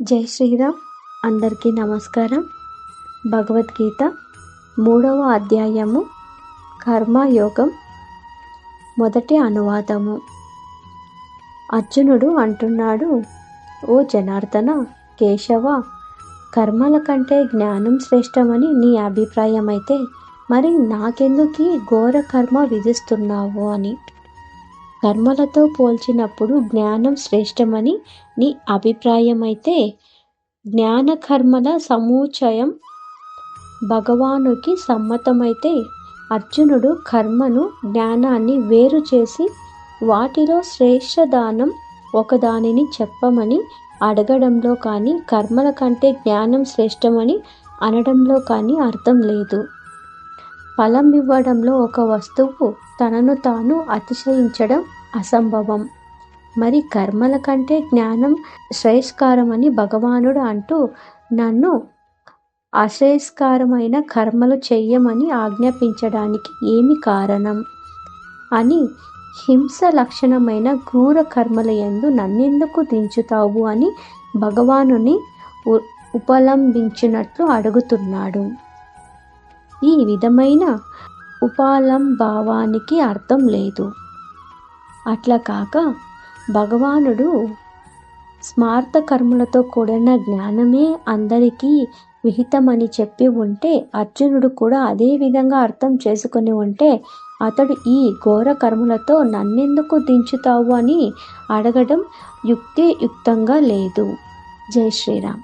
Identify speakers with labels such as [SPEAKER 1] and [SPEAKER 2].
[SPEAKER 1] జై శ్రీరామ్. అందరికీ నమస్కారం. భగవద్గీత 3వ అధ్యాయము కర్మయోగం మొదటి అనువాదము. అర్జునుడు అంటున్నాడు, ఓ జనార్దన, కేశవ, కర్మల కంటే జ్ఞానం శ్రేష్టమని నీ అభిప్రాయం అయితే మరి నాకెందుకు ఘోర కర్మ విధిస్తున్నావు అని. కర్మలతో పోల్చినప్పుడు జ్ఞానం శ్రేష్టమని నీ అభిప్రాయం అయితే జ్ఞాన కర్మల సముచ్చయం భగవానుకి సమ్మతమైతే అర్జునుడు కర్మను జ్ఞానాన్ని వేరు చేసి వాటిలో శ్రేష్ఠ దానం ఒకదానిని చెప్పమని అడగడంలో కానీ కర్మల కంటే జ్ఞానం శ్రేష్టమని అనడంలో కానీ అర్థం లేదు. ఫలం ఇవ్వడంలో ఒక వస్తువు తనను తాను అతిశయించడం అసంభవం. మరి కర్మల కంటే జ్ఞానం శ్రేయస్కరమని భగవానుడు అంటూ నన్ను అశ్రేయస్కరమైన కర్మలు చెయ్యమని ఆజ్ఞాపించడానికి ఏమి కారణం అని హింస లక్షణమైన క్రూర కర్మల యందు నన్నెందుకు దించుతావు అని భగవానుని ఉపలంబించినట్లు అడుగుతున్నాడు. ఈ విధమైన ఉపలంభావానికి అర్థం లేదు. అట్లా కాక భగవానుడు స్మార్త కర్మలతో కూడిన జ్ఞానమే అందరికీ విహితమని చెప్పి ఉంటే అర్జునుడు కూడా అదే విధంగా అర్థం చేసుకుని ఉంటే అతడు ఈ ఘోర కర్మలతో నన్నెందుకు దించుతావు అని అడగడం యుక్తియుక్తంగా లేదు. జై శ్రీరామ్.